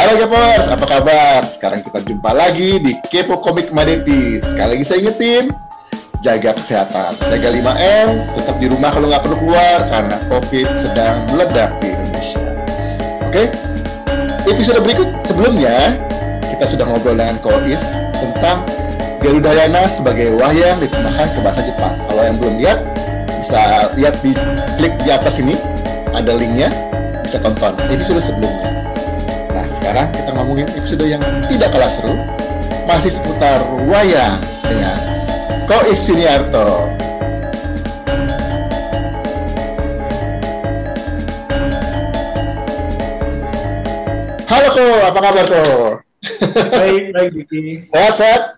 Halo Kepers, apa kabar? Sekarang kita jumpa lagi di Kepo Komik Madeti. Sekali lagi saya ingetin, jaga kesehatan, jaga 5M, tetap di rumah kalau nggak perlu keluar karena COVID sedang meledak di Indonesia. Oke? Episode berikut sebelumnya, kita sudah ngobrol dengan Kois tentang Garudayana sebagai wayang diterjemahkan ke bahasa Jepang. Kalau yang belum lihat, bisa lihat di klik di atas ini, ada linknya, bisa tonton episode sebelumnya. Nah, sekarang kita ngomongin episode yang tidak kalah seru, masih seputar wayang dengan Kois Yuniarto. Halo Ko, apa kabar Ko? Baik Diki. Sehat?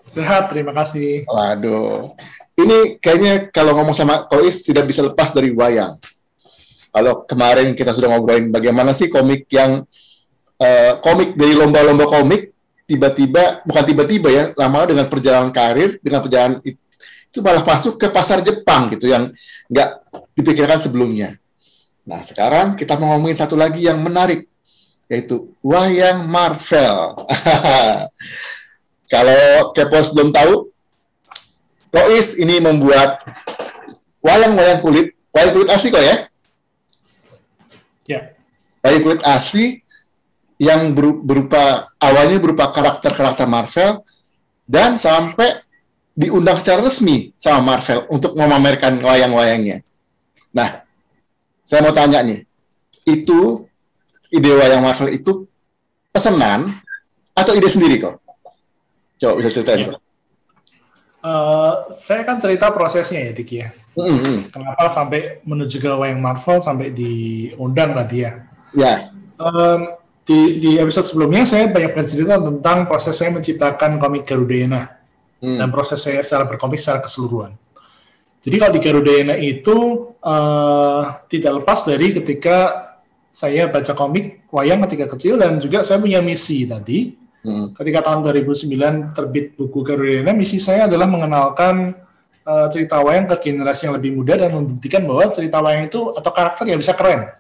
Sehat, terima kasih. Waduh, ini kayaknya kalau ngomong sama Kois tidak bisa lepas dari wayang. Kalau kemarin kita sudah ngobrolin bagaimana sih komik yang komik dari lomba-lomba komik bukan tiba-tiba ya, lama dengan perjalanan karir, dengan perjalanan itu malah masuk ke pasar Jepang gitu yang nggak dipikirkan sebelumnya. Nah, sekarang kita mau ngomongin satu lagi yang menarik, yaitu wayang Marvel. Kalau Kepos belum tahu, Kois ini membuat wayang kulit asli kok ya? Ya. Wayang kulit asli yang awalnya berupa karakter-karakter Marvel dan sampai diundang secara resmi sama Marvel untuk memamerkan wayang-wayangnya. Nah, saya mau tanya nih, itu ide wayang Marvel itu pesanan atau ide sendiri kok? Coba bisa ceritain kok. Saya kan cerita prosesnya ya, Diki ya. Kenapa sampai menuju ke wayang Marvel sampai diundang tadi ya. Ya. Di episode sebelumnya saya banyak bercerita tentang proses saya menciptakan komik Garudayana dan proses saya secara berkomik secara keseluruhan. Jadi kalau di Garudayana itu tidak lepas dari ketika saya baca komik wayang ketika kecil dan juga saya punya misi tadi. Ketika tahun 2009 terbit buku Garudayana, misi saya adalah mengenalkan cerita wayang ke generasi yang lebih muda dan membuktikan bahwa cerita wayang itu atau karakter yang bisa keren.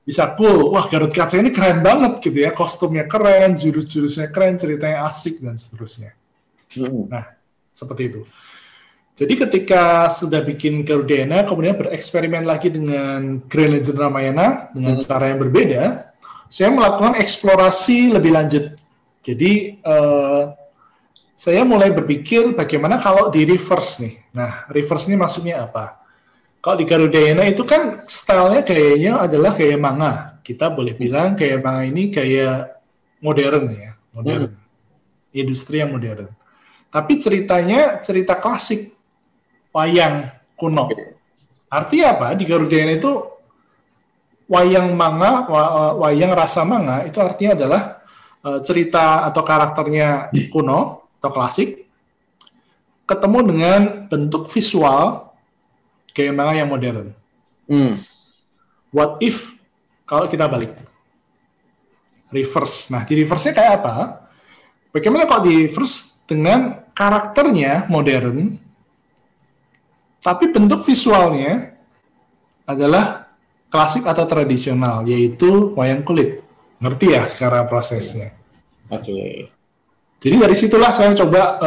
Bisa cool, wah Garut Kaca ini keren banget gitu ya, kostumnya keren, jurus-jurusnya keren, ceritanya asik, dan seterusnya. Nah, seperti itu. Jadi ketika sudah bikin Garudayana, kemudian bereksperimen lagi dengan Green Legend Ramayana, dengan cara yang berbeda, saya melakukan eksplorasi lebih lanjut. Jadi, saya mulai berpikir bagaimana kalau di reverse nih. Nah, reverse ini maksudnya apa? Kalau di Garudayana itu kan stylenya kayaknya adalah kayak manga. Kita boleh bilang kayak manga ini kayak modern ya, modern. Industri yang modern. Tapi ceritanya cerita klasik, wayang kuno. Artinya apa? Di Garudayana itu wayang manga, wayang rasa manga itu artinya adalah cerita atau karakternya kuno atau klasik ketemu dengan bentuk visual kayak manga yang modern. What if kalau kita balik? Reverse. Nah, di reverse-nya kayak apa? Bagaimana kalau di reverse dengan karakternya modern, tapi bentuk visualnya adalah klasik atau tradisional, yaitu wayang kulit. Ngerti ya sekarang prosesnya? Oke. Jadi dari situlah saya coba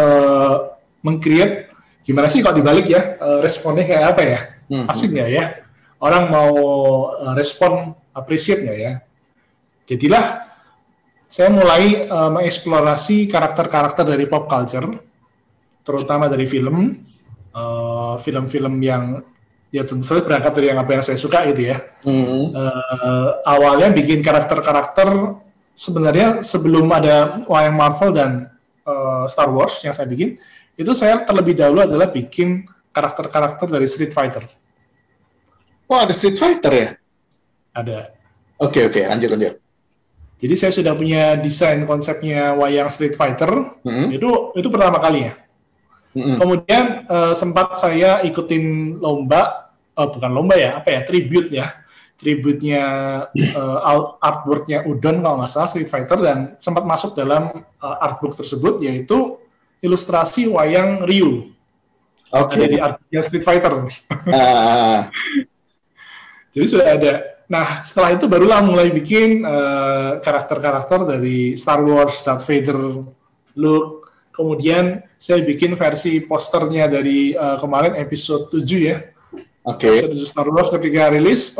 meng-create gimana sih kalau dibalik ya, responnya kayak apa ya? Asik nggak ya? Orang mau respon, appreciate nggak ya? Jadilah saya mulai mengeksplorasi karakter-karakter dari pop culture, terutama dari film-film yang ya tentu saja berangkat dari apa yang saya suka gitu ya. Awalnya bikin karakter-karakter sebenarnya sebelum ada wayang Marvel dan Star Wars yang saya bikin, itu saya terlebih dahulu adalah bikin karakter-karakter dari Street Fighter. Oh, ada Street Fighter ya? Ada. Oke, lanjut. Jadi saya sudah punya desain konsepnya wayang Street Fighter, itu pertama kalinya. Kemudian sempat saya ikutin lomba, bukan lomba ya, tribute-nya artwork-nya Udon kalau nggak salah Street Fighter, dan sempat masuk dalam artbook tersebut, yaitu ilustrasi wayang Ryu. Ada di artbooknya Street Fighter. Jadi sudah ada Nah, setelah itu barulah mulai bikin karakter-karakter dari Star Wars, Darth Vader, Luke. Kemudian saya bikin versi posternya dari kemarin episode 7 ya. Oke. Episode 7 Star Wars ketika rilis,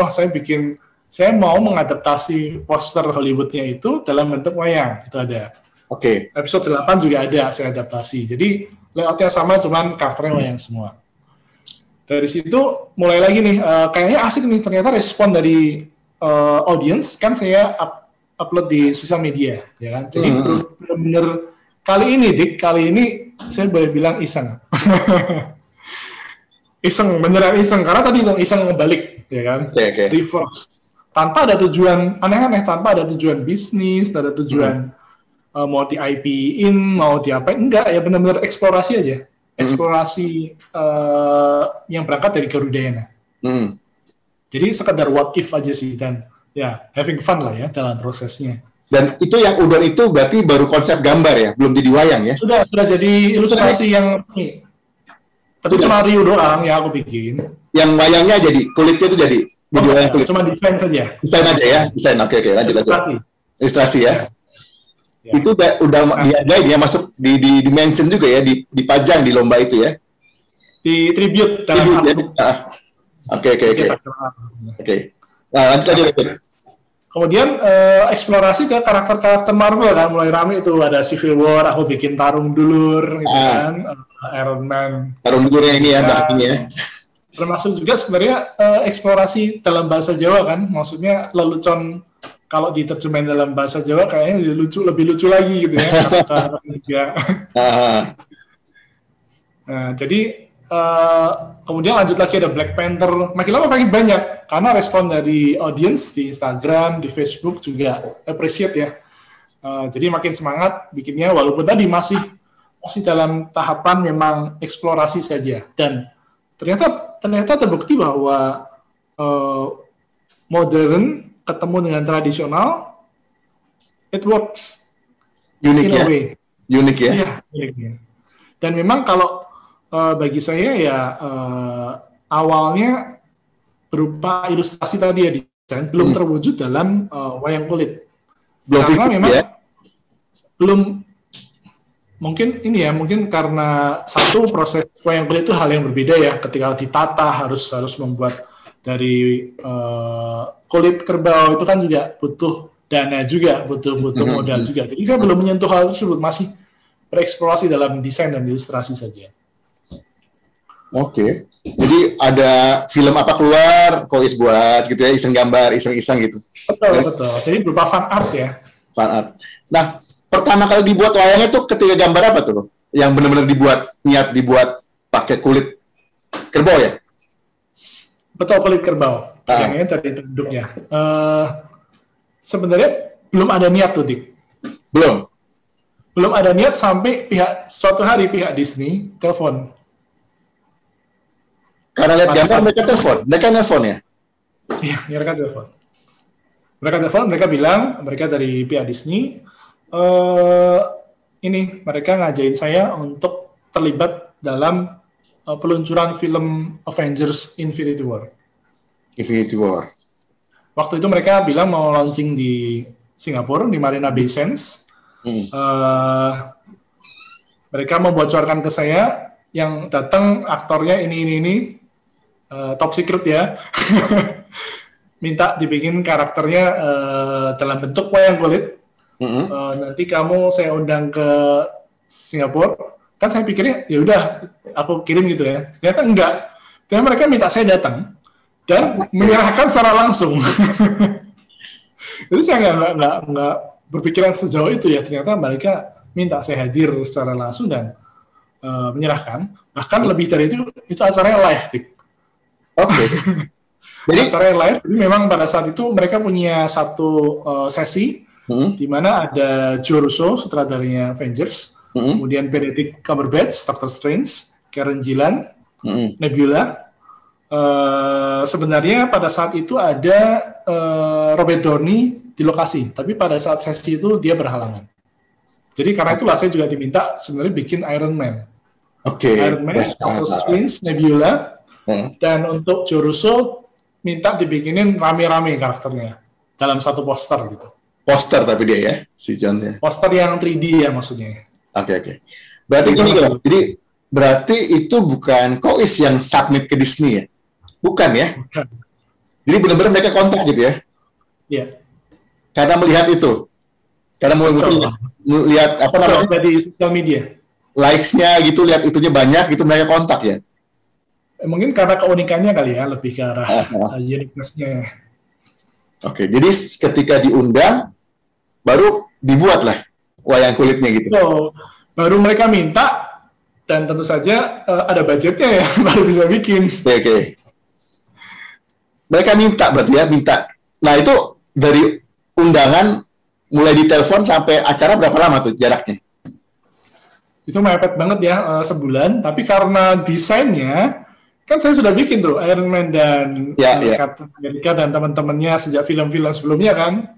saya mau mengadaptasi poster Hollywoodnya itu dalam bentuk wayang. Itu ada. Oke. Episode 8 juga ada saya adaptasi. Jadi layoutnya sama, cuman karakternya wayang semua. Dari situ mulai lagi nih, kayaknya asik nih, ternyata respon dari audience, kan saya upload di sosial media, ya kan? Jadi benar-benar kali ini saya boleh bilang iseng. Beneran iseng, karena tadi iseng ngebalik, ya kan? Okay. Reverse. Tanpa ada tujuan aneh-aneh, tanpa ada tujuan bisnis, ada tujuan mau di IP-in, mau diapain, enggak, ya benar-benar eksplorasi aja. Eksplorasi yang berangkat dari Garudayana. Jadi sekedar what if aja sih, dan ya having fun lah ya dalam prosesnya. Dan itu yang udon itu berarti baru konsep gambar ya, belum jadi wayang ya? Sudah jadi ilustrasi yang ini. Tapi cuma Ryu doang yang aku bikin. Yang wayangnya jadi, kulitnya itu jadi wayang kulit. Cuma desain saja. Desain aja ya, desain. Oke, lanjut. Ilustrasi ya. Ya. Itu udah diadain ya, masuk di mention juga ya, dipajang di lomba itu ya. Di tribute dalam artbook. Oke. Nah, lanjut lagi. Kemudian eksplorasi ke karakter-karakter Marvel kan, mulai rame itu, ada Civil War, aku bikin Tarung Dulur gitu kan, Iron Man. Tarung Dulurnya ini ya, bahannya. Termasuk juga sebenarnya eksplorasi dalam bahasa Jawa kan, maksudnya lelucon. Kalau diterjemahin dalam bahasa Jawa kayaknya lebih lucu lagi gitu ya. Nah, jadi kemudian lanjut lagi ada Black Panther. Makin lama makin banyak karena respon dari audience di Instagram, di Facebook juga appreciate ya. Jadi makin semangat bikinnya, walaupun tadi masih dalam tahapan memang eksplorasi saja. Dan ternyata terbukti bahwa modern ketemu dengan tradisional, it works. Unik ya? Unik ya? Iya, unik ya. Dan memang kalau bagi saya ya awalnya berupa ilustrasi tadi ya, desain, belum terwujud dalam wayang kulit. Karena memang belum, mungkin karena satu proses wayang kulit itu hal yang berbeda ya, ketika ditata harus membuat dari kulit kerbau itu kan juga butuh dana juga, butuh modal juga. Jadi saya belum menyentuh hal tersebut, masih bereksplorasi dalam desain dan ilustrasi saja. Oke. Jadi ada film apa keluar, Kois buat gitu ya, iseng gambar, iseng gitu. Betul. Jadi berupa fan art ya. Fan art. Nah, pertama kali dibuat wayangnya tuh ketika gambar apa tuh? Yang benar-benar niat dibuat pakai kulit kerbau ya? Betul, kulit kerbau. Yang tadi bentuknya. Sebenarnya belum ada niat tuh, Dik. Belum ada niat sampai suatu hari pihak Disney telepon. Karena lihat gambar mereka telepon ya? Iya, mereka telepon. Mereka bilang, mereka dari pihak Disney, mereka ngajain saya untuk terlibat dalam peluncuran film Avengers Infinity War. Waktu itu mereka bilang mau launching di Singapura, di Marina Bay Sands. Mereka membocorkan ke saya, yang datang aktornya ini, top secret ya. Minta dibikin karakternya dalam bentuk wayang kulit. Nanti saya undang ke Singapura. Kan saya pikirnya ya udah aku kirim gitu ya. Ternyata enggak. Ternyata mereka minta saya datang dan menyerahkan secara langsung. Jadi saya nggak berpikiran sejauh itu ya. Ternyata mereka minta saya hadir secara langsung dan menyerahkan. Bahkan lebih dari itu acaranya live, Dik. Oke. Jadi acaranya live. Jadi memang pada saat itu mereka punya satu sesi di mana ada Joe Russo, sutradaranya Avengers. Kemudian Benedict Cumberbatch, Doctor Strange, Karen Gillan, Nebula. Sebenarnya pada saat itu ada Robert Downey di lokasi, tapi pada saat sesi itu dia berhalangan. Jadi karena itulah saya juga diminta sebenarnya bikin Iron Man. Iron Man, Doctor Strange, Nebula, dan untuk Joe Russo minta dibikinin rame-rame karakternya dalam satu poster gitu. Poster tapi dia ya, si John-nya. Poster yang 3D ya maksudnya. Oke. Berarti gini kan, jadi berarti itu bukan Kois yang submit ke Disney ya? Bukan ya? Bukan. Jadi benar-benar mereka kontak gitu ya? Iya. Karena melihat itu? Karena mungkin melihat apa namanya? Di sosial media. Likes-nya gitu, lihat itunya banyak gitu mereka kontak ya? Mungkin karena keunikannya kali ya, lebih ke arah uniqueness-nya. Oke, jadi ketika diundang, baru dibuatlah wayang kulitnya gitu. So, baru mereka minta, dan tentu saja ada budgetnya ya, baru bisa bikin. Oke. Mereka minta berarti ya, minta. Nah itu dari undangan, mulai ditelepon sampai acara berapa lama tuh jaraknya? Itu mepet banget ya, sebulan. Tapi karena desainnya, kan saya sudah bikin tuh Iron Man dan Captain America dan teman-temannya sejak film-film sebelumnya kan.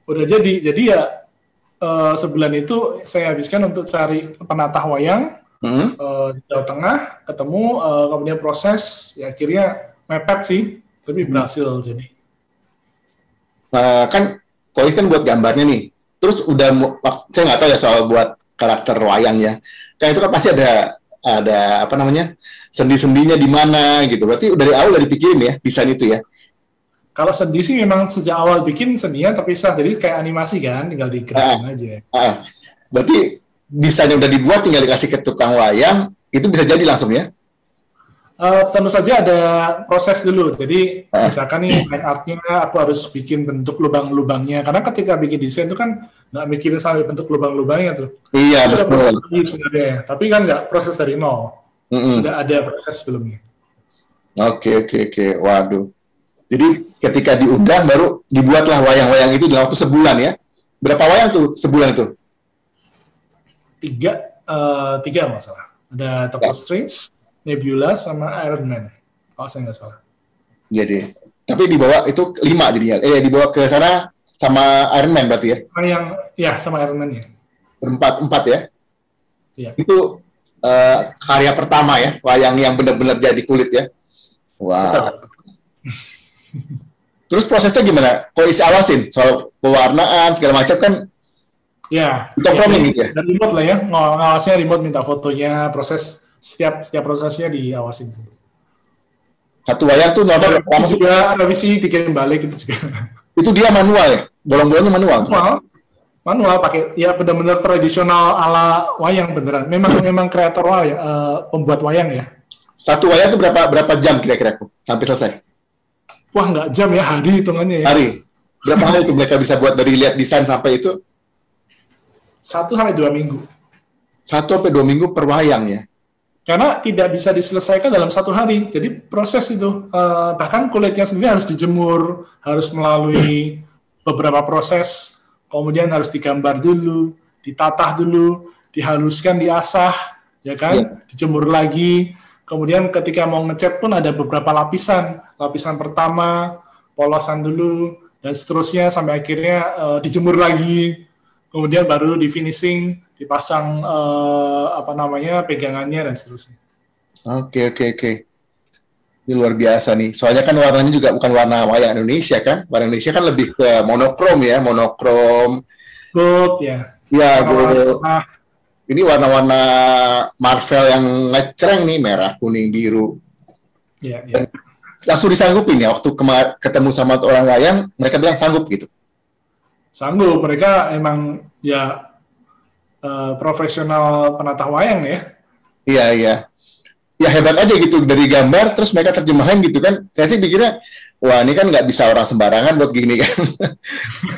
Udah jadi ya sebulan itu saya habiskan untuk cari penatah wayang di Jawa Tengah, ketemu, kemudian proses, ya akhirnya mepet sih, tapi berhasil jadi. Kan Kois kan buat gambarnya nih, terus udah, saya nggak tahu ya soal buat karakter wayang ya, kan itu kan pasti ada apa namanya, sendi-sendinya di mana gitu, berarti dari awal udah dipikirin ya, desain itu ya? Kalau sendi sih memang sejak awal bikin sendinya terpisah, jadi kayak animasi kan, tinggal digerakin aja. Berarti desainnya udah dibuat, tinggal dikasih ke tukang wayang, itu bisa jadi langsung ya? Tentu saja ada proses dulu, jadi misalkan nih line art-nya aku harus bikin bentuk lubang-lubangnya, karena ketika bikin desain itu kan nggak mikirin sampai bentuk lubang-lubangnya tuh. Iya, betul. Tapi kan nggak proses dari nol, sudah ada proses sebelumnya. Oke. Waduh. Jadi ketika diundang baru dibuatlah wayang-wayang itu dalam waktu sebulan ya? Berapa wayang tuh sebulan itu? 3 masalah. Ada Doctor Strange, Nebula, sama Iron Man. Kalau saya nggak salah. Jadi, tapi dibawa itu 5 jadinya. Dibawa ke sana sama Iron Man berarti ya? Sama Iron Man ya. Empat ya? Iya. Itu karya pertama ya, wayang yang benar-benar jadi kulit ya? Wow. Terus prosesnya gimana? Kok isi awasin soal pewarnaan segala macam kan? Ya. Gitu ya? Dan remote lah ya, ngawasnya remote, minta fotonya, proses setiap prosesnya diawasin. Satu wayang tuh normal berapa juga revisi dikirim balik itu juga. Itu dia manual ya? Bolong-bolongnya manual? Manual pakai ya benar-benar tradisional ala wayang beneran. Memang kreator wayang, pembuat wayang ya. Satu wayang itu berapa jam kira-kira sampai selesai? Wah, nggak jam ya, hari hitungannya ya. Hari. Berapa hari itu mereka bisa buat dari lihat desain sampai itu? 1 sampai 2 minggu. 1 sampai 2 minggu per wayang ya? Karena tidak bisa diselesaikan dalam 1 hari. Jadi proses itu, bahkan kulitnya sendiri harus dijemur, harus melalui beberapa proses, kemudian harus digambar dulu, ditatah dulu, dihaluskan, diasah, ya kan, dijemur lagi. Kemudian ketika mau ngecat pun ada beberapa lapisan. Lapisan pertama, polosan dulu, dan seterusnya sampai akhirnya dijemur lagi. Kemudian baru di finishing, dipasang pegangannya dan seterusnya. Oke. Ini luar biasa nih. Soalnya kan warnanya juga bukan warna wayang Indonesia kan? Warna Indonesia kan lebih ke monokrom ya, Gold ya. Ya, gold. Ini warna-warna Marvel yang ngecreng nih, merah, kuning, biru. Iya. Langsung disanggupin ya, waktu ketemu sama orang wayang, mereka bilang sanggup gitu? Sanggup, mereka emang ya profesional penatah wayang ya. Iya. Ya hebat aja gitu, dari gambar, terus mereka terjemahin gitu kan. Saya sih pikirnya, wah ini kan nggak bisa orang sembarangan buat gini kan.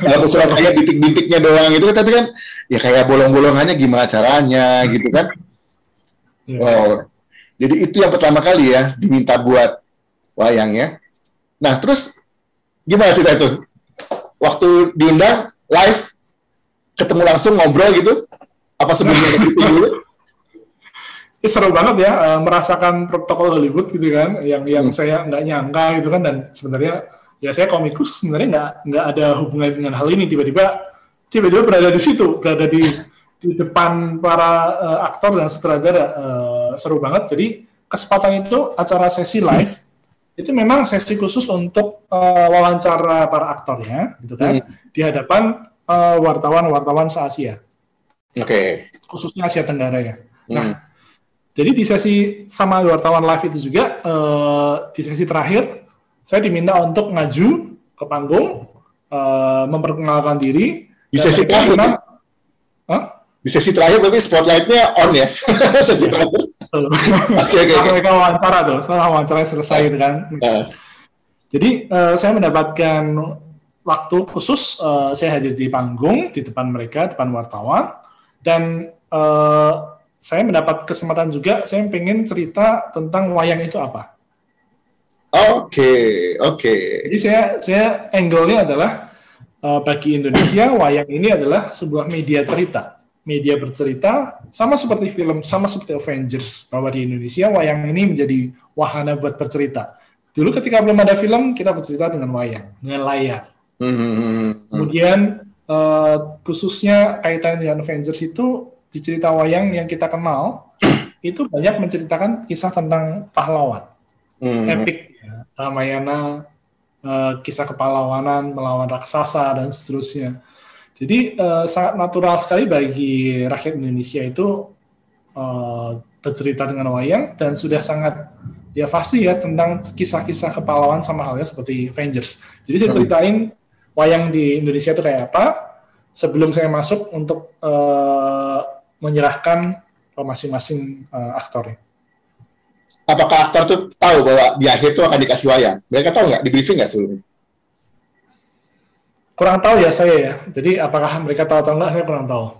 Kalau cuma kayak bintik-bintiknya doang gitu, tapi kan ya kayak bolong-bolongannya gimana caranya gitu kan. Yeah. Wow. Jadi itu yang pertama kali ya, diminta buat wayang ya. Nah terus, gimana cerita itu? Waktu diundang, live, ketemu langsung, ngobrol gitu? Apa sebelumnya dulu? Seru banget ya, merasakan protokol Hollywood gitu kan, yang saya nggak nyangka gitu kan, dan sebenarnya ya saya komikus sebenarnya nggak ada hubungan dengan hal ini, tiba-tiba berada di situ, berada di depan para aktor dan sutradara, seru banget. Jadi kesempatan itu acara sesi live itu memang sesi khusus untuk wawancara para aktornya, gitu kan, di hadapan wartawan-wartawan se-Asia. Khususnya Asia Tenggara ya. Nah, jadi di sesi sama wartawan live itu juga, di sesi terakhir, saya diminta untuk ngaju ke panggung, memperkenalkan diri. Di sesi terakhir? Di sesi terakhir berarti spotlight-nya on ya? Sesi terakhir? Setelah mereka wawancara tuh, setelah wawancara selesai gitu kan. Jadi saya mendapatkan waktu khusus, saya hadir di panggung, di depan mereka, depan wartawan, dan saya mendapat kesempatan juga, saya pengen cerita tentang wayang itu apa. Jadi saya angle-nya adalah, bagi Indonesia, wayang ini adalah sebuah media cerita. Media bercerita, sama seperti film, sama seperti Avengers, bahwa di Indonesia wayang ini menjadi wahana buat bercerita. Dulu ketika belum ada film, kita bercerita dengan wayang, dengan layar. Kemudian khususnya kaitan dengan Avengers itu, di cerita wayang yang kita kenal, itu banyak menceritakan kisah tentang pahlawan, epik, ya, Ramayana, kisah kepahlawanan, melawan raksasa, dan seterusnya. Jadi sangat natural sekali bagi rakyat Indonesia itu bercerita dengan wayang, dan sudah sangat ya pasti ya tentang kisah-kisah kepahlawan sama halnya seperti Avengers. Jadi saya ceritain wayang di Indonesia itu kayak apa sebelum saya masuk untuk menyerahkan ke masing-masing aktornya. Apakah aktor tuh tahu bahwa di akhir tuh akan dikasih wayang? Mereka tahu nggak? Di briefing nggak sebelumnya? Kurang tahu ya saya ya. Jadi apakah mereka tahu atau enggak, saya kurang tahu.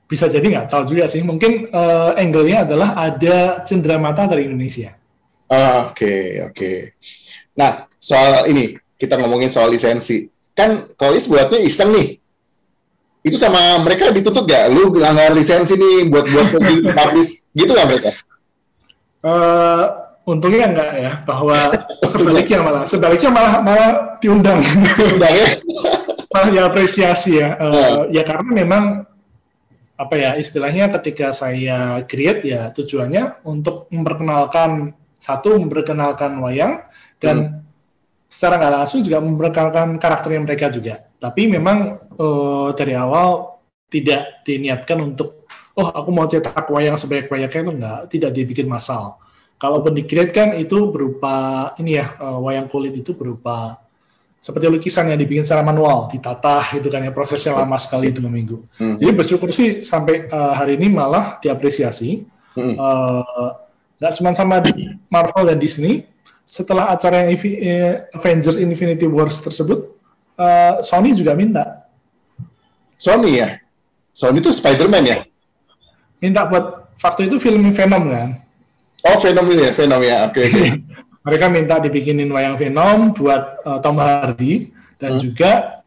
Bisa jadi nggak tahu juga sih. Mungkin angle-nya adalah ada cenderamata dari Indonesia. Oke. Nah, soal ini, kita ngomongin soal lisensi. Kan Kois buatnya iseng nih. Itu sama mereka dituntut nggak? Lu langgar lisensi nih buat publish, gitu nggak mereka? Untungnya enggak ya, bahwa sebaliknya malah diundang. Diundang ya? Malah diapresiasi ya. Ya karena memang apa ya istilahnya ketika saya create ya tujuannya untuk memperkenalkan wayang, dan secara nggak langsung juga memperkenalkan karakternya mereka juga. Tapi memang dari awal tidak diniatkan untuk aku mau cetak wayang sebanyak-banyaknya, itu tidak dibikin massal. Kalaupun di-create kan itu berupa wayang kulit itu berupa seperti lukisan yang dibikin secara manual, ditata itu kan ya, prosesnya lama sekali 2 minggu. Jadi bersyukur sih sampai hari ini malah diapresiasi. Nggak cuma sama Marvel dan Disney. Setelah acara Avengers Infinity Wars tersebut, Sony juga minta. Sony ya? Sony itu Spider-Man ya? Minta buat waktu itu film Venom kan? Oh, Venom ya. Oke. Mereka minta dibikinin wayang Venom buat Tom Hardy, dan juga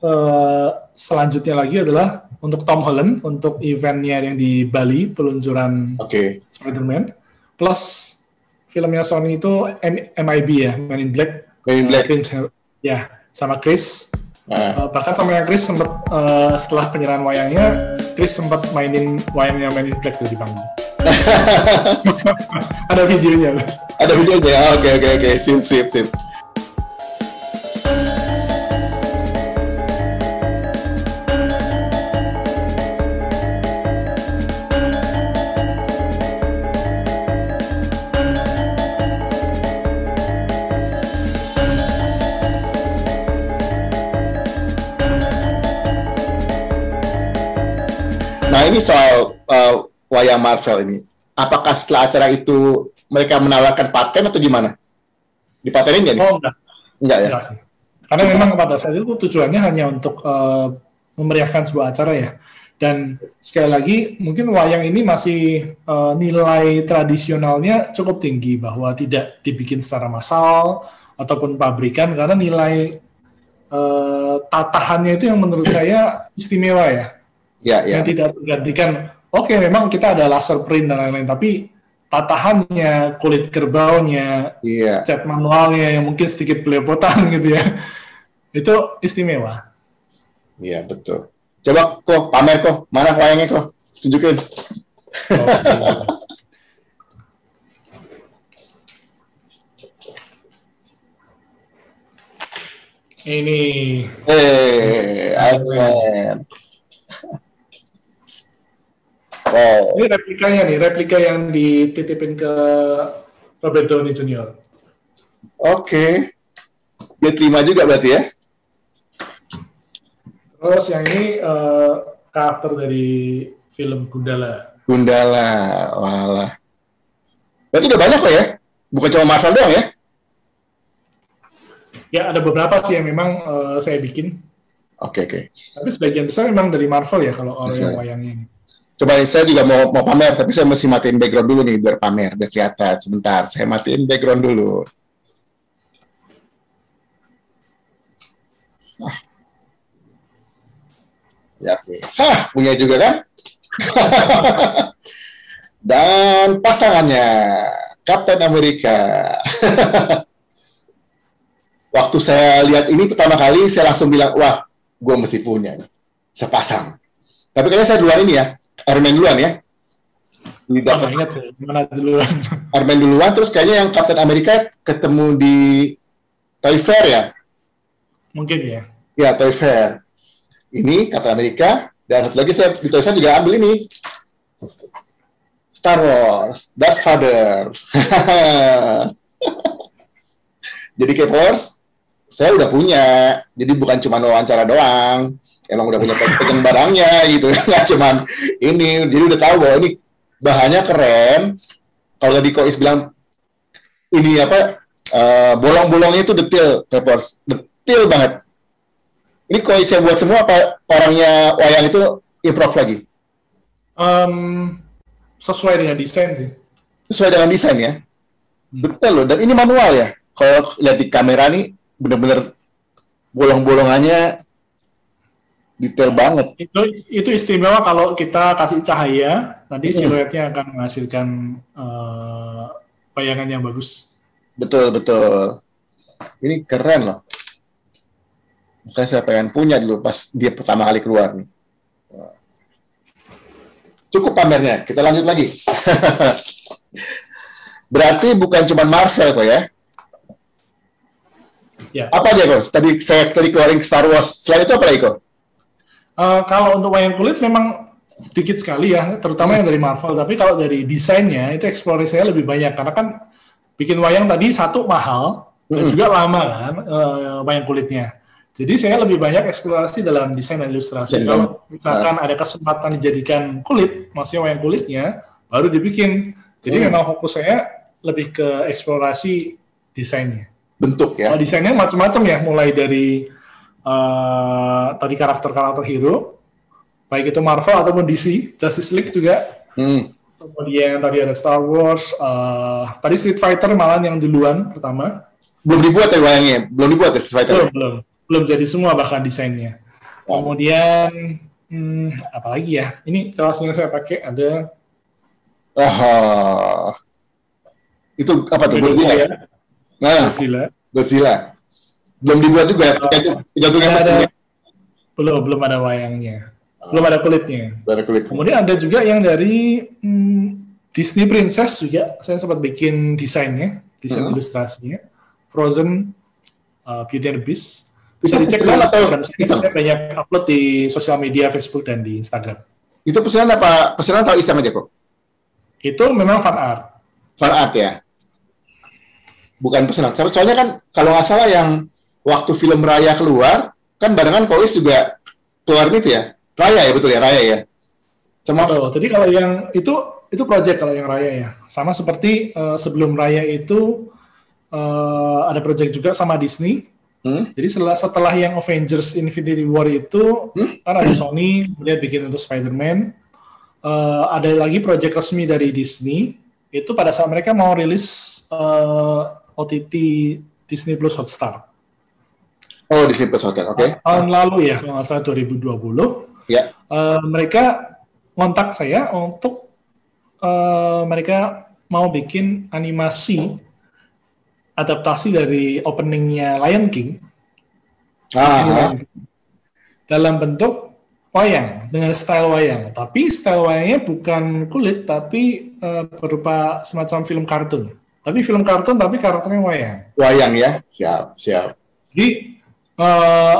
selanjutnya lagi adalah untuk Tom Holland untuk eventnya yang di Bali, peluncuran Spider-Man, plus filmnya Sony itu MIB ya, Men in Black. Ya, sama Chris. Bahkan sama Chris sempat setelah penyerahan wayangnya, Chris sempat mainin wayangnya Men in Black di panggung. Ada videonya. Oke. Sip. Nah, ini soal wayang Marvel ini. Apakah setelah acara itu mereka menawarkan paten atau gimana? Dipatenin nggak nih? Oh, enggak ya? Enggak sih. Karena memang pada saat itu tujuannya hanya untuk memeriahkan sebuah acara ya. Dan sekali lagi, mungkin wayang ini masih nilai tradisionalnya cukup tinggi, bahwa tidak dibikin secara massal ataupun pabrikan, karena nilai tatahannya itu yang menurut saya istimewa ya. Yang tidak tergantikan. Oke, memang kita ada laser print dan lain-lain, tapi tatahannya, kulit kerbaunya, cat manualnya yang mungkin sedikit belepotan gitu ya, itu istimewa. Iya, betul. Coba kok pamer kok, mana wayangnya kok, tunjukin. Ini. Iron Man. Wow. Ini replikanya nih, replika yang dititipin ke Robert Downey Jr. Oke. Dia terima juga berarti ya? Terus yang ini karakter dari film Gundala. Gundala, walah. Berarti udah banyak kok ya? Bukan cuma Marvel doang ya? Ya, ada beberapa sih yang memang saya bikin. Oke. Tapi sebagian besar memang dari Marvel ya, kalau yang wayangnya ini. Coba nih, saya juga mau pamer, tapi saya mesti matiin background dulu nih, biar pamer, biar kelihatan. Sebentar, saya matiin background dulu. Ya, oke. Punya juga kan? Dan pasangannya, Captain America. Waktu saya lihat ini pertama kali, saya langsung bilang, wah, gue mesti punya nih, sepasang. Tapi kayaknya saya duluan ini ya, Iron Man duluan ya. Ingat mana duluan. Iron Man duluan, terus kayaknya yang Captain America ketemu di Toy Fair ya? Mungkin ya. Ya, Toy Fair. Ini Captain America, dan satu lagi saya di Toy Fair juga ambil ini. Star Wars, Darth Vader. Jadi K-Force, saya udah punya. Jadi bukan cuma wawancara doang. Emang udah punya pegang barangnya gitu. Nggak cuma ini. Jadi udah tahu bahwa ini bahannya keren. Kalau tadi Kois bilang, ini apa, bolong-bolongnya itu detail, K-Force. Detail banget. Ini Kois saya buat semua, apa orangnya wayang itu improv lagi? Sesuai dengan desain sih. Sesuai dengan desain ya? Betul loh. Dan ini manual ya? Kalau lihat di kamera nih, bener-bener bolong-bolongannya detail banget. Itu istimewa kalau kita kasih cahaya, nanti siluetnya akan menghasilkan bayangan yang bagus. Betul. Ini keren loh. Makanya saya pengen punya dulu pas dia pertama kali keluar nih. Cukup pamernya, kita lanjut lagi. Berarti bukan cuma Marvel kok ya? Ya. Apa aja kok? Saya keluarin Star Wars. Selain itu apa lagi kok? Kalau untuk wayang kulit memang sedikit sekali ya, terutama yang dari Marvel. Tapi kalau dari desainnya itu eksplorasi saya lebih banyak karena kan bikin wayang tadi satu mahal dan juga lama kan wayang kulitnya. Jadi saya lebih banyak eksplorasi dalam desain dan ilustrasi. Kalau misalkan ada kesempatan dijadikan kulit, maksudnya wayang kulitnya, baru dibikin. Jadi memang fokus saya lebih ke eksplorasi desainnya. Bentuk ya? Desainnya macam-macam ya, mulai dari tadi karakter-karakter hero, baik itu Marvel ataupun DC, Justice League juga. Kemudian tadi ada Star Wars, tadi Street Fighter malah yang duluan pertama. Belum dibuat ya wayangnya? Belum dibuat ya Street Fighter? Belum jadi semua bahkan desainnya. Kemudian apalagi ya? Ini kaosnya saya pakai ada. Itu apa tuh? Godzilla. Belum dibuat juga ya? Belum ada wayangnya. Belum ada kulitnya. Kemudian ada juga yang dari Disney Princess juga. Saya sempat bikin desainnya, desain ilustrasinya. Frozen, Beauty and the Beast. Bisa dicek saya banyak upload di sosial media, Facebook dan di Instagram. Itu pesanan apa? Pesanan atau iseng aja kok? Itu memang fan art. Fan art ya? Bukan pesanan. Soalnya kan kalau nggak salah yang waktu film Raya keluar, kan barengan Kois juga keluar itu ya? Raya ya, betul ya? Raya ya? Jadi kalau yang itu project kalau yang Raya ya. Sama seperti sebelum Raya itu ada project juga sama Disney. Jadi setelah yang Avengers Infinity War itu kan ada Sony, kemudian bikin untuk Spider-Man. Ada lagi project resmi dari Disney. Itu pada saat mereka mau rilis OTT Disney Plus Hotstar. Oh, Disney Plus Hotstar, oke. Tahun lalu ya, kalau nggak salah 2020. Ya. Mereka kontak saya untuk mereka mau bikin animasi adaptasi dari openingnya Lion King dalam bentuk wayang dengan style wayang, tapi style wayangnya bukan kulit tapi berupa semacam film kartun. Tapi film kartun tapi karakternya wayang. Wayang ya, siap. Jadi Eh,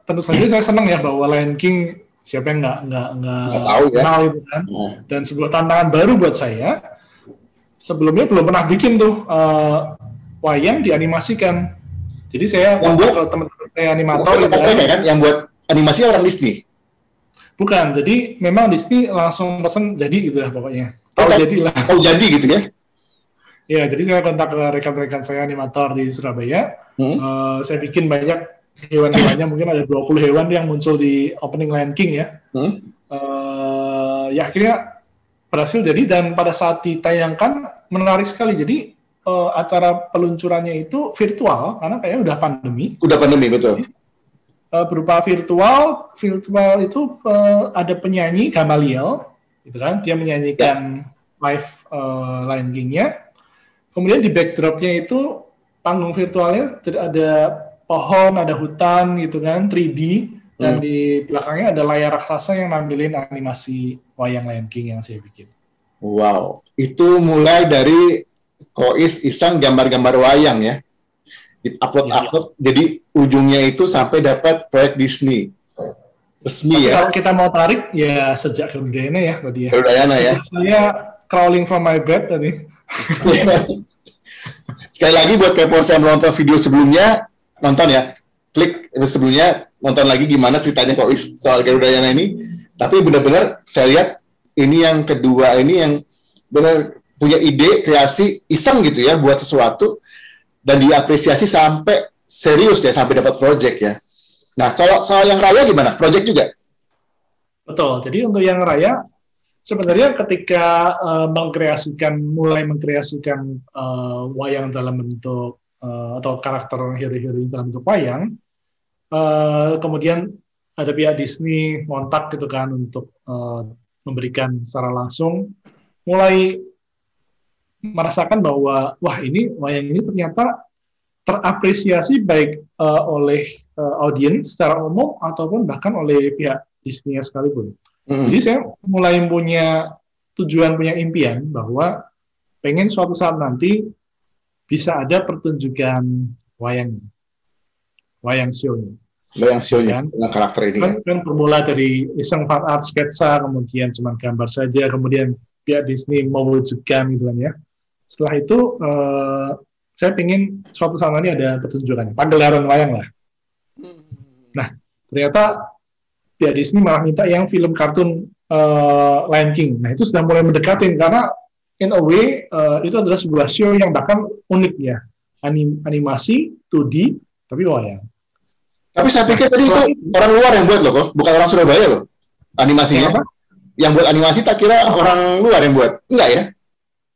tentu saja saya senang ya bahwa Lion King siapa yang nggak tahu ya. kenal itu kan. Dan sebuah tantangan baru buat saya. Sebelumnya belum pernah bikin tuh wayang dianimasikan. Jadi saya Yang ke teman-teman saya animator gitu kan, yang buat animasi orang Disney. Bukan, jadi memang Disney langsung pesen jadi gitu lah pokoknya. Tahu jadi lah. Tahu jadi gitu ya? Ya, jadi saya kontak ke rekan-rekan saya animator di Surabaya. Saya bikin banyak hewan-hewannya, mungkin ada 20 hewan yang muncul di opening Lion King ya. Ya akhirnya berhasil jadi, dan pada saat ditayangkan menarik sekali. Jadi acara peluncurannya itu virtual karena kayaknya udah pandemi. Udah pandemi, betul. Berupa virtual itu ada penyanyi Gamaliel, gitu kan? Dia menyanyikan live Lion King-nya. Kemudian di backdrop-nya itu panggung virtualnya ada pohon, ada hutan, gitu kan, 3D, dan di belakangnya ada layar raksasa yang nampilin animasi wayang Lion King yang saya bikin. Wow, itu mulai dari Kois iseng gambar-gambar wayang ya, upload, jadi ujungnya itu sampai dapat proyek Disney resmi. Tapi ya. Kalau kita mau tarik ya sejak Garudayana ya tadi ya. Garudayana ya. Saya crawling from my bed tadi. Sekali lagi buat kepors yang menonton video sebelumnya, nonton ya, klik sebelumnya, nonton lagi gimana ceritanya Kois soal Garudayana ini. Tapi benar-benar saya lihat ini yang kedua ini yang benar punya ide, kreasi, iseng gitu ya, buat sesuatu, dan diapresiasi sampai serius ya, sampai dapat project ya. Nah, soal yang Raya gimana? Project juga? Betul, jadi untuk yang Raya, sebenarnya ketika mulai mengkreasikan wayang dalam bentuk, atau karakter hero-hero dalam bentuk wayang, kemudian ada pihak Disney kontak gitu kan, untuk memberikan secara langsung, mulai merasakan bahwa wah ini wayang ini ternyata terapresiasi baik oleh audiens secara umum ataupun bahkan oleh pihak Disney sekalipun. Jadi saya mulai punya tujuan, punya impian bahwa pengen suatu saat nanti bisa ada pertunjukan wayang show-nya. Wayang show-nya dengan karakter ini kan bermula dari iseng fan art sketsa, kemudian cuma gambar saja, kemudian pihak Disney mewujudkan gitu kan ya. Setelah itu saya ingin suatu saat nanti ada pertunjukannya, pagelaran wayang lah. Nah, ternyata pihak Disney malah minta yang film kartun Lion King. Nah, itu sudah mulai mendekatin karena in a way itu adalah sebuah show yang bahkan unik ya, animasi 2D tapi wayang. Tapi saya pikir tadi itu orang luar yang buat loh, kok bukan orang Surabaya loh animasinya. Yang buat animasi tak kira orang luar yang buat, enggak ya?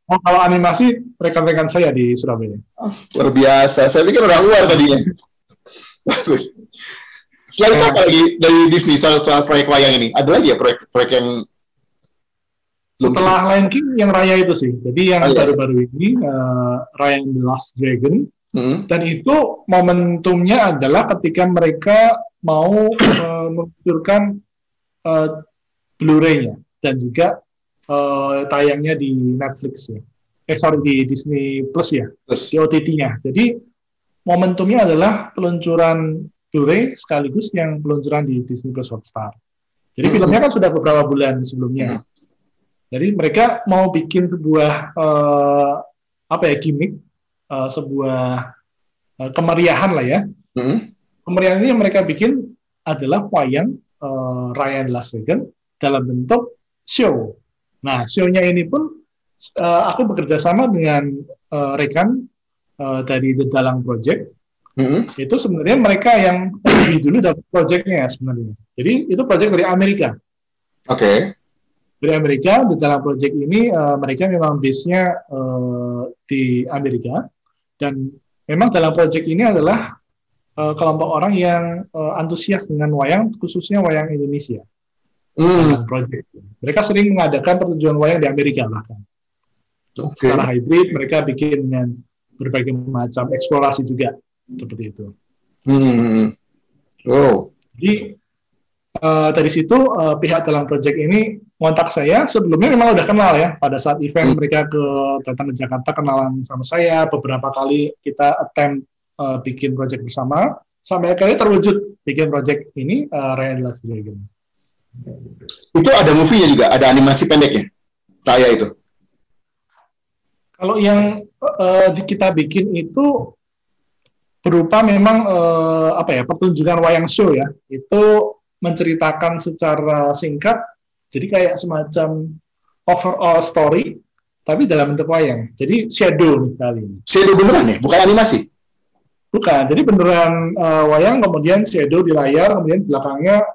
Oh, kalau animasi rekan-rekan saya di Surabaya. Oh, luar biasa. Saya pikir orang luar tadinya. Bagus. Selain itu apa lagi dari Disney soal proyek wayang ini? Ada lagi ya proyek yang setelah Lion King yang Raya itu sih. Jadi yang baru-baru ini Raya and the Last Dragon. Dan itu momentumnya adalah ketika mereka mau meluncurkan Blu-ray-nya dan juga tayangnya di Netflix ya. Di Disney Plus ya, di OTT-nya. Jadi momentumnya adalah peluncuran Blu-ray sekaligus yang peluncuran di Disney Plus Hotstar. Jadi filmnya kan sudah beberapa bulan sebelumnya. Jadi mereka mau bikin sebuah gimmick, sebuah kemeriahan lah ya. Kemeriahan ini yang mereka bikin adalah wayang Raya and the Last Dragon dalam bentuk show. Nah, show-nya ini pun aku bekerja sama dengan rekan dari The Dalang Project. Itu sebenarnya mereka yang lebih dulu dapat project-nya sebenarnya. Jadi itu project dari Amerika. Oke. Dari Amerika, The Dalang Project ini mereka memang base-nya di Amerika, dan memang dalam project ini adalah kelompok orang yang antusias dengan wayang, khususnya wayang Indonesia. Project. Mereka sering mengadakan pertunjukan wayang di Amerika bahkan. Secara hybrid, mereka bikin dengan berbagai macam eksplorasi juga seperti itu. Jadi dari situ pihak dalam project ini kontak saya. Sebelumnya memang udah kenal ya. Pada saat event mereka datang ke Jakarta, kenalan sama saya. Beberapa kali kita attempt bikin project bersama. sampai akhirnya terwujud bikin project ini Raya adalah Dragon. Itu ada movie-nya juga, ada animasi pendeknya, Raya itu. Kalau yang kita bikin itu berupa memang pertunjukan wayang show ya. Itu menceritakan secara singkat, jadi kayak semacam overall story, tapi dalam bentuk wayang. Jadi shadow kali ini. Shadow beneran nih, bukan animasi? Bukan, jadi beneran wayang, kemudian shadow di layar, kemudian belakangnya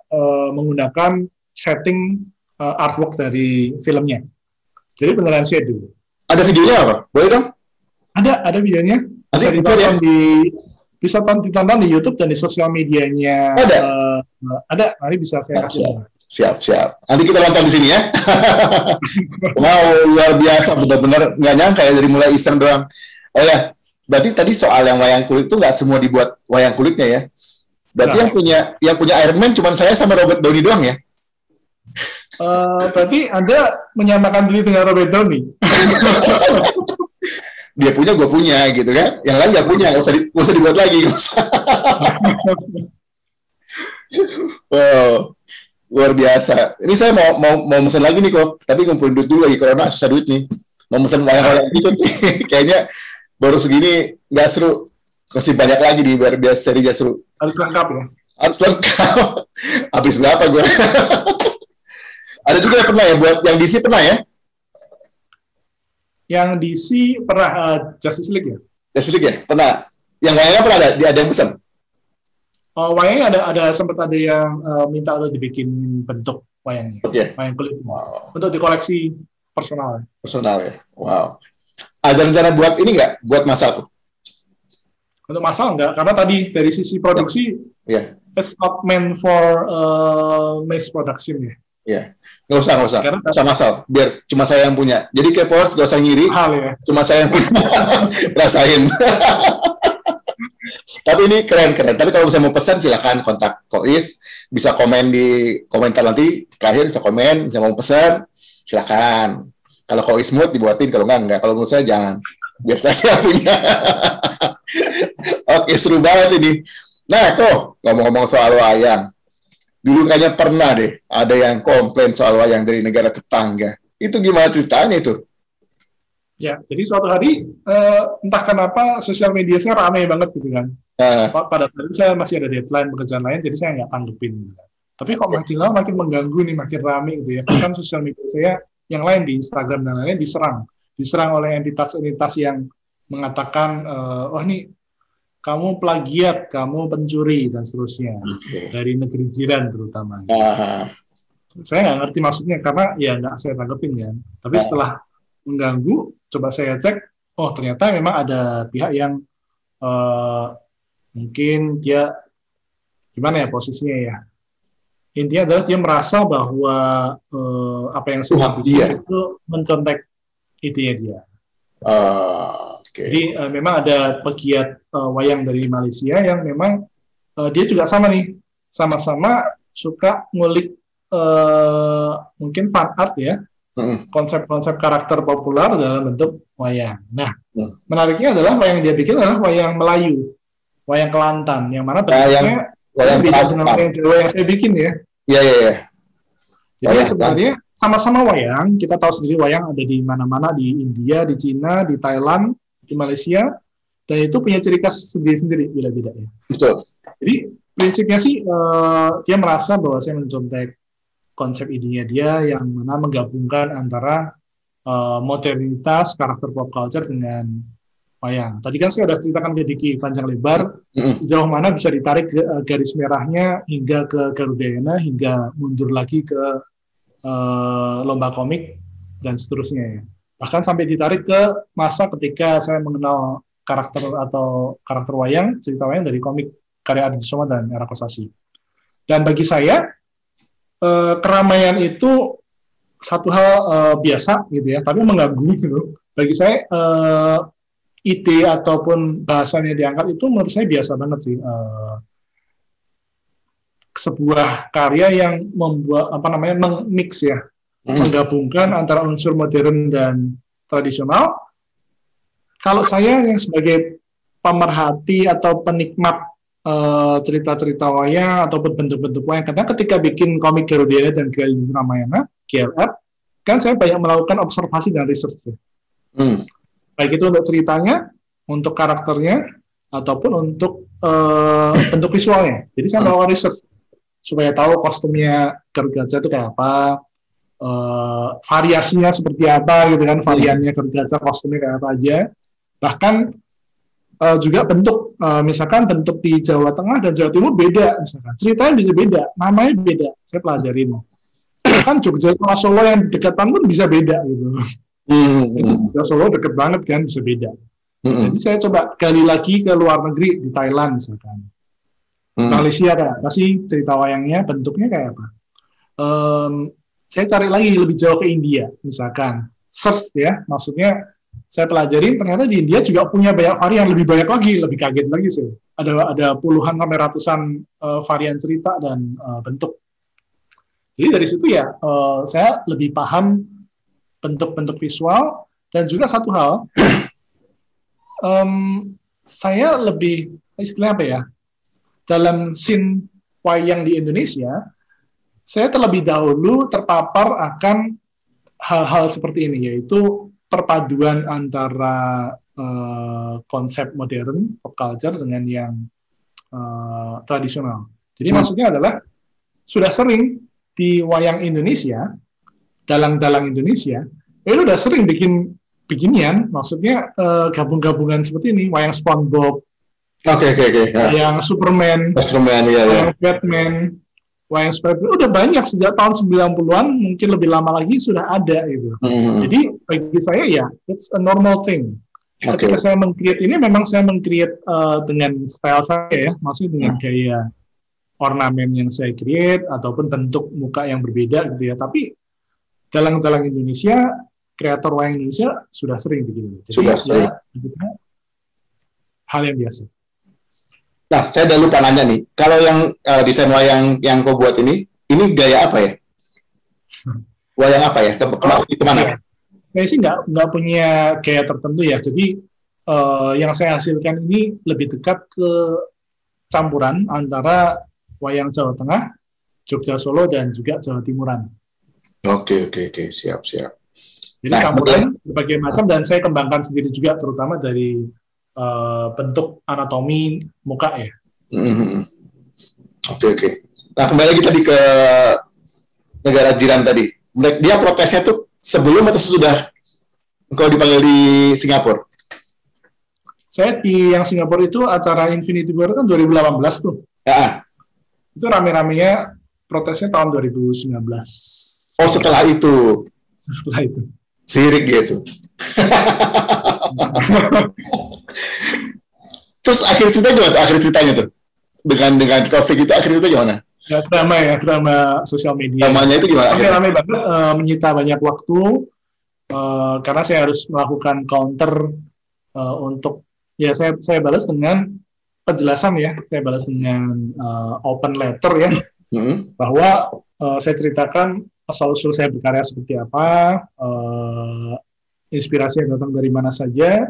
menggunakan setting artwork dari filmnya. Jadi beneran shadow. Ada videonya apa? Boleh dong? Ada videonya. Bisa ditonton bisa ditonton di YouTube dan di sosial medianya. Ada. Nanti bisa saya kasih. Siap. Nanti kita nonton di sini ya. Wow, luar biasa, benar-benar nggak nyangka ya dari mulai iseng doang. Oh ya. Berarti tadi soal yang wayang kulit itu nggak semua dibuat wayang kulitnya ya? Berarti yang punya Iron Man cuma saya sama Robert Downey doang ya? Berarti Anda menyamakan diri dengan Robert Downey. Dia punya, gue punya gitu kan? Yang lain nggak punya, nggak usah dibuat lagi. Wow, luar biasa. Ini saya mau mesen lagi nih kok, tapi ngumpulin duit dulu lagi, corona susah duit nih. Mau mesen wayang-wayang gitu nih, kayaknya baru segini nggak seru, masih banyak lagi nih biar serinya seru. Harus lengkap ya? Harus lengkap. Habis berapa gue? Ada juga yang pernah ya, buat yang DC pernah ya? Yang DC pernah Justice League ya? Justice League ya? Pernah. Yang wayangnya pernah ada yang pesan? Wayangnya sempat ada yang minta untuk dibikin bentuk wayangnya. Wayang kulit. Wow. Untuk dikoleksi personal. Personal ya? Wow. Ada rencana buat ini nggak? Buat masal? Untuk masal enggak, karena tadi dari sisi produksi, it's not meant for mass production ya. Iya, nggak usah masal, biar cuma saya yang punya. Jadi K-popers nggak usah ngiri, cuma saya yang punya. Rasain. Tapi ini keren. Tapi kalau misalnya mau pesan, silakan kontak Kois, bisa komen di komentar nanti, terakhir bisa komen, bisa mau pesan, silakan. Kalau Kois mood dibuatin, kalau enggak. Kalau menurut saya jangan, biar saya punya. Oke, seru banget ini. Nah, kok ngomong-ngomong soal wayang. Dulu kayaknya pernah deh ada yang komplain soal wayang dari negara tetangga. Itu gimana ceritanya itu? Ya, jadi suatu hari entah kenapa sosial media saya ramai banget gitu kan. Pada saat itu saya masih ada deadline pekerjaan lain, jadi saya nggak tanggepin. Gitu. Tapi kok makin lama makin mengganggu nih, makin ramai gitu ya. Bahkan sosial media saya yang lain di Instagram dan lain-lain diserang oleh entitas-entitas yang mengatakan, ini kamu plagiat, kamu pencuri, dan seterusnya. Dari negeri jiran terutama. Saya nggak ngerti maksudnya, karena ya nggak saya tanggepin kan. Tapi setelah mengganggu, coba saya cek, ternyata memang ada pihak yang mungkin dia, gimana ya posisinya ya. Intinya adalah dia merasa bahwa apa yang saya bikin itu mencontek idenya dia. Jadi memang ada pegiat wayang dari Malaysia yang memang dia juga sama nih, sama-sama suka ngulik mungkin fan art ya, konsep-konsep karakter populer dalam bentuk wayang. Nah, menariknya adalah wayang dia bikin adalah wayang Melayu, wayang Kelantan, yang mana bentuknya beda dengan wayang Jawa yang saya bikin ya. Iya. Jadi sebenarnya sama-sama wayang, kita tahu sendiri wayang ada di mana-mana, di India, di Cina, di Thailand, di Malaysia, dan itu punya ciri khas sendiri-sendiri, beda-beda ya. Betul. Jadi prinsipnya sih dia merasa bahwa saya mencontek konsep idenya dia yang mana menggabungkan antara modernitas, karakter pop culture dengan wayang. Tadi kan saya sudah ceritakan ke Diki panjang lebar, sejauh mana bisa ditarik garis merahnya hingga ke Garudayana, hingga mundur lagi ke lomba komik, dan seterusnya ya. Bahkan sampai ditarik ke masa ketika saya mengenal karakter wayang, cerita wayang dari komik karya Adi Soma dan Era Kosasi. Dan bagi saya, keramaian itu satu hal biasa gitu ya, tapi mengganggu gitu. Bagi saya, ide ataupun bahasanya diangkat itu menurut saya biasa banget sih. Sebuah karya yang membuat meng-mix ya, menggabungkan antara unsur modern dan tradisional. Kalau saya yang sebagai pemerhati atau penikmat cerita-cerita wayang ataupun bentuk-bentuk wayang. Karena ketika bikin komik Garudena dan Galis Ramayana, GLR, kan saya banyak melakukan observasi dan research. Baik itu untuk ceritanya, untuk karakternya, ataupun untuk bentuk visualnya. Jadi saya melakukan research supaya tahu kostumnya Garuda itu kayak apa, variasinya seperti apa gitu kan, variannya Garuda kostumnya kayak apa aja. Bahkan juga bentuk, misalkan bentuk di Jawa Tengah dan Jawa Timur beda, misalkan ceritanya bisa beda, namanya beda, saya pelajarin. Kan Jogja sama Solo yang dekatan pun bisa beda gitu. Jogja Solo deket banget kan, bisa beda. Jadi saya coba gali lagi ke luar negeri, di Thailand misalkan. Malaysia kayak apa sih cerita wayangnya, bentuknya kayak apa. Saya cari lagi lebih jauh ke India, misalkan. Search ya, maksudnya saya pelajarin ternyata di India juga punya banyak varian, lebih banyak lagi, lebih kaget lagi sih. Ada puluhan sampai ratusan varian cerita dan bentuk. Jadi dari situ ya saya lebih paham bentuk-bentuk visual dan juga satu hal, saya lebih istilahnya apa ya, dalam scene wayang di Indonesia, saya terlebih dahulu terpapar akan hal-hal seperti ini, yaitu perpaduan antara konsep modern, pop culture, dengan yang tradisional. Jadi maksudnya adalah, sudah sering di wayang Indonesia, dalang-dalang Indonesia, itu udah sering beginian, maksudnya gabung-gabungan seperti ini, wayang SpongeBob, wayang Superman, wayang Batman, wayang Spider-Man, udah banyak sejak tahun 90-an, mungkin lebih lama lagi sudah ada gitu. Jadi bagi saya ya, it's a normal thing. Ketika saya meng-create ini, memang saya meng-create dengan style saya ya, maksudnya dengan gaya ornamen yang saya create, ataupun bentuk muka yang berbeda gitu ya. Tapi dalang-dalang Indonesia, kreator wayang Indonesia sudah sering begini. Jadi sudah sering. Hal yang biasa. Nah, saya udah lupa nanya nih, kalau yang desain wayang yang kau buat ini gaya apa ya? Wayang apa ya? Kemana? Saya sih nggak punya gaya tertentu ya. Jadi yang saya hasilkan ini lebih dekat ke campuran antara wayang Jawa Tengah, Jogja Solo, dan juga Jawa Timuran. Oke, siap. Jadi campuran berbagai macam, dan saya kembangkan sendiri juga, terutama dari bentuk anatomi muka ya. Oke. Nah, kembali lagi tadi ke negara jiran tadi. Dia protesnya tuh sebelum atau sesudah engkau dipanggil di Singapura? Saya di yang Singapura itu acara Infinity War kan 2018 tuh. Ya. Itu rame-ramenya protesnya tahun 2019. Oh, setelah itu. Setelah itu. Sirik gitu. Terus akhir ceritanya tuh dengan COVID itu akhir cerita gimana? Ya, drama sosial media. Dramanya itu gimana? Ramai banget, menyita banyak waktu karena saya harus melakukan counter untuk ya saya balas dengan penjelasan ya, saya balas dengan open letter ya, bahwa saya ceritakan asal-usul saya berkarya seperti apa, inspirasi yang datang dari mana saja,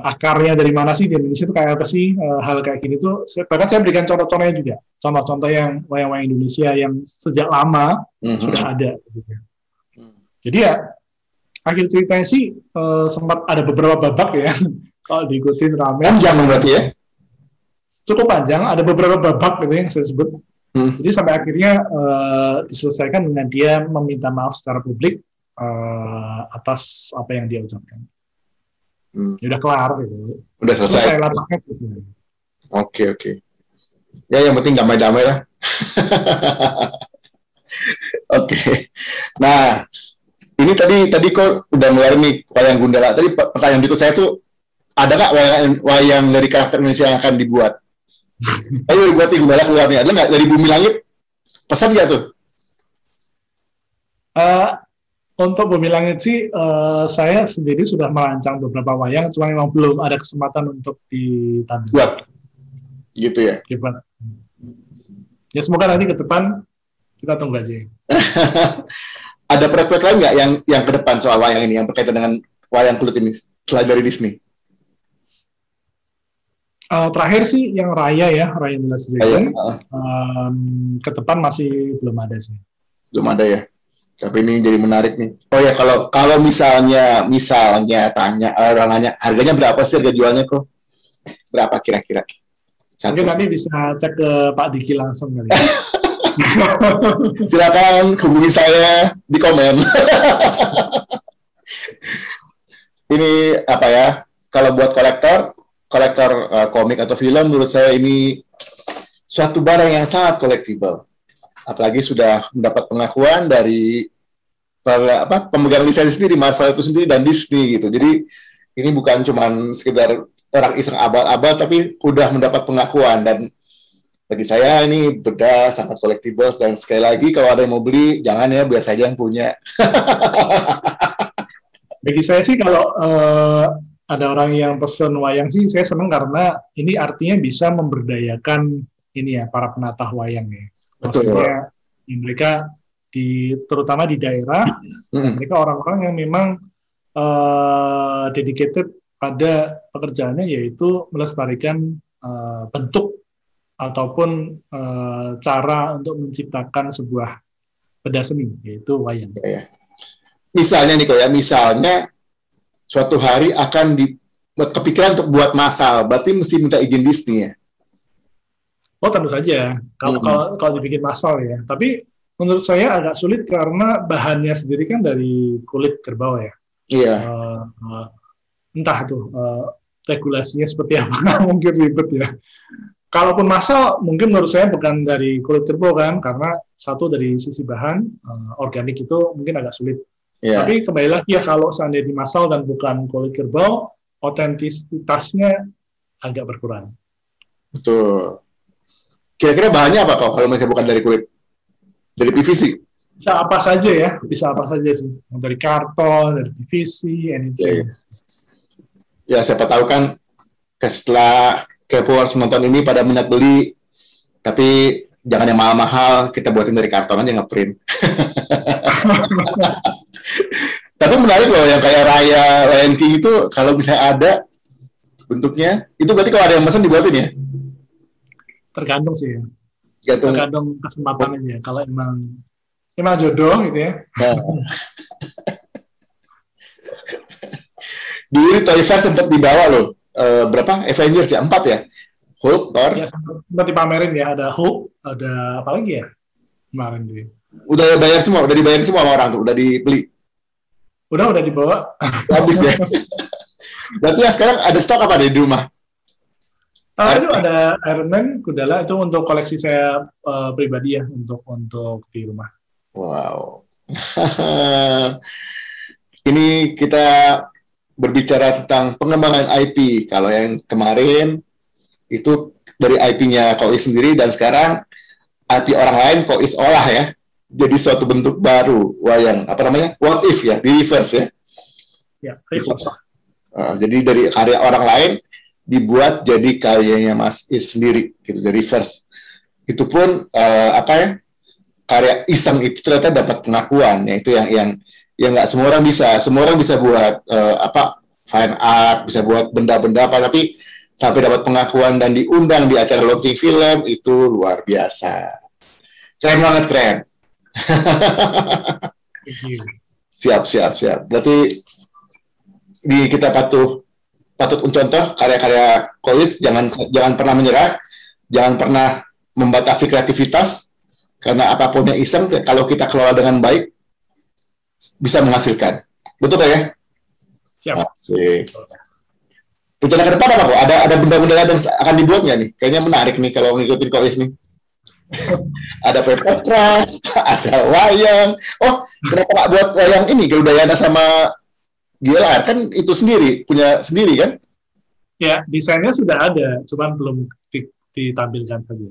akarnya dari mana sih, di Indonesia itu kayak apa sih, hal kayak gini tuh. Bahkan saya berikan contoh-contohnya juga, contoh-contoh yang wayang-wayang Indonesia yang sejak lama sudah ada. Gitu. Jadi ya, akhir ceritanya sih sempat ada beberapa babak ya, kalau diikutin rame. Panjang berarti ya? Cukup panjang, ada beberapa babak gitu yang saya sebut. Jadi sampai akhirnya diselesaikan dengan dia meminta maaf secara publik atas apa yang dia ucapkan. Ya udah kelar gitu. Udah selesai. Gitu. Oke. Ya yang penting damai-damai lah. Oke. Nah, ini tadi kok udah ngeluarin nih wayang Gundala. Tadi pertanyaan berikut saya tuh, ada nggak wayang dari karakter Indonesia yang akan dibuat? Ayo dibuat nih Gundala keluar nih. Ada nggak dari Bumi Langit? Pesan nggak tuh? Untuk Bumi Langit sih, saya sendiri sudah merancang beberapa wayang, cuma memang belum ada kesempatan untuk ditampilkan. Buat, gitu ya? Gimana? Ya semoga nanti ke depan kita tunggu aja. Ada proyek lain nggak yang ke depan soal wayang ini, yang berkaitan dengan wayang kulit ini, selain dari Disney? Terakhir sih yang Raya ya, Raya The Last Dragon. Ayo, Ke depan masih belum ada sih. belum ada ya. Tapi ini jadi menarik nih. Oh ya, kalau misalnya tanya orang nanya harganya berapa sih, harga jualnya kok? Berapa kira-kira? Mungkin nanti bisa cek ke Pak Diki langsung kali. Silakan hubungi saya di komen. Ini apa ya? Kalau buat kolektor komik atau film, menurut saya ini suatu barang yang sangat kolektibel. Apalagi sudah mendapat pengakuan dari pemegang lisensi sendiri, Marvel itu sendiri dan Disney gitu. Jadi ini bukan cuma sekedar orang iseng abal-abal, tapi udah mendapat pengakuan. Dan bagi saya ini benda sangat kolektibel. Dan sekali lagi kalau ada yang mau beli, jangan ya, biar saja yang punya. Bagi saya sih kalau ada orang yang pesen wayang sih, saya senang karena ini artinya bisa memberdayakan ini ya, para penatah wayang ya. Maksudnya mereka terutama di daerah, mereka orang-orang yang memang dedicated pada pekerjaannya, yaitu melestarikan bentuk ataupun cara untuk menciptakan sebuah benda seni, yaitu wayang. Ya. Misalnya nih kok ya, misalnya suatu hari akan kepikiran untuk buat masal, berarti mesti minta izin Disney ya? Oh tentu saja, kalau dibikin masal ya. Tapi menurut saya agak sulit karena bahannya sendiri kan dari kulit kerbau ya. Iya. Entah tuh regulasinya seperti apa, mungkin ribet ya. Kalaupun masal, mungkin menurut saya bukan dari kulit kerbau kan, karena satu dari sisi bahan organik itu mungkin agak sulit. Yeah. Tapi kembali lagi ya, kalau seandainya di masal dan bukan kulit kerbau, otentisitasnya agak berkurang. Betul. Kira-kira bahannya apa kok kalau misalnya bukan dari kulit? Dari PVC? Bisa apa saja ya, bisa apa saja sih. Dari karton, dari PVC, anything. Ya, siapa tahu kan setelah Kepoers menonton ini pada minat beli, tapi jangan yang mahal-mahal, kita buatin dari karton aja, nge-print. Tapi menarik loh, yang kayak Raya Lion King itu, kalau misalnya ada bentuknya, itu berarti kalau ada yang mesen dibuatin ya? Tergantung sih ya. Tergantung kesempatannya. Kalau emang jodoh gitu ya. Dulu di Toy Fair sempat dibawa loh. Berapa? Avengers ya? 4 ya? Hulk, Thor. Ya, sempat dipamerin ya. Ada Hulk, ada apa lagi ya? Kemarin tuh. Udah dibayar semua sama orang tuh, udah dibeli. Udah dibawa. Habis ya. Berarti ya sekarang ada stok apa di rumah? Itu ada Iron Man, Kudala, itu untuk koleksi saya pribadi ya, untuk di rumah. Wow. Ini kita berbicara tentang pengembangan IP. Kalau yang kemarin itu dari IP-nya Kois sendiri, dan sekarang IP orang lain Kois olah ya. Jadi suatu bentuk baru wayang, apa namanya? What if ya, di reverse ya. Ya, reverse. Jadi dari karya orang lain dibuat jadi karyanya Mas Is sendiri gitu, dari reverse. Itu pun karya iseng itu ternyata dapat pengakuan, yaitu yang nggak semua orang bisa. Semua orang bisa buat fine art, bisa buat benda-benda apa, tapi sampai dapat pengakuan dan diundang di acara launching film, itu luar biasa. Keren banget, keren. Siap. Berarti kita patut mencontoh karya-karya Kois. Jangan pernah menyerah, jangan pernah membatasi kreativitas, karena apapun yang iseng, kalau kita kelola dengan baik, bisa menghasilkan. Betul ya? Siap. Rencana ke depan apa kok? Ada benda-benda yang akan dibuat nggak nih? Kayaknya menarik nih kalau ngikutin Kois nih. Ada paper craft, ada wayang. Oh, kenapa nggak buat wayang ini Garudayana sama GLR? Kan itu punya sendiri kan? Ya, desainnya sudah ada, cuman belum ditampilkan saja.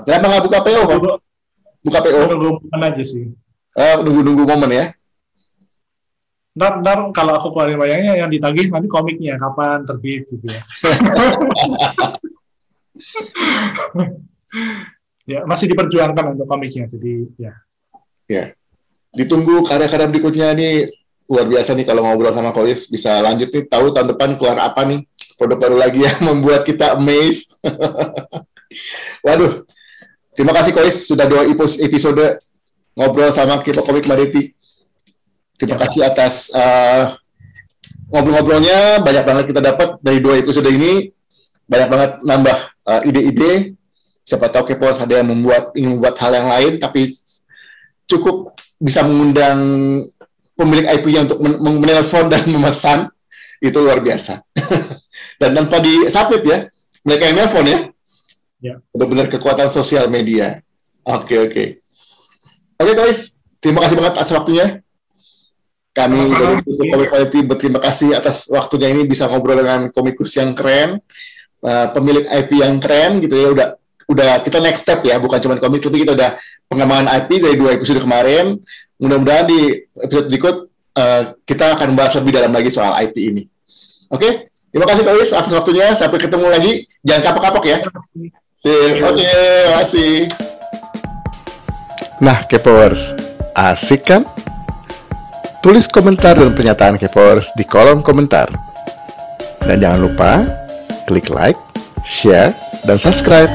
Kenapa nggak buka PO kok? Buka PO? Nunggu momen aja sih. Nunggu momen ya? Ntar kalau aku keluarin wayangnya, yang ditagih nanti komiknya kapan terbit gitu ya. Ya, masih diperjuangkan untuk komiknya, jadi ya. Ya, ditunggu karya-karya berikutnya nih. Luar biasa nih kalau ngobrol sama Kois, bisa lanjut nih, tahu tahun depan keluar apa nih. produk baru lagi yang membuat kita amazed. Waduh, terima kasih Kois sudah 2 episode ngobrol sama Kepo Komik Madeti. Terima kasih atas ngobrol-ngobrolnya, banyak banget kita dapat dari 2 episode ini, banyak banget nambah ide-ide. Siapa tahu Kepors ada yang ingin membuat hal yang lain, tapi cukup bisa mengundang pemilik IP-nya untuk menelpon dan memesan, itu luar biasa. Dan tanpa di-submit ya, mereka yang nelpon ya. Benar-benar kekuatan sosial media. Oke guys, terima kasih banget atas waktunya. Kami dari Komik Quality berterima kasih atas waktunya ini bisa ngobrol dengan komikus yang keren, pemilik IP yang keren gitu ya. Udah kita next step ya, bukan cuma komik, tapi kita udah pengembangan IP dari 2 episode kemarin. Mudah-mudahan di episode berikut kita akan bahas lebih dalam lagi soal IP ini. Oke, terima kasih Kois atas waktunya. Sampai ketemu lagi. Jangan kapok-kapok ya. Oke, makasih. Nah, Kepors, asik kan? Tulis komentar dan pernyataan Kepors di kolom komentar. Dan jangan lupa klik like, share, dan subscribe.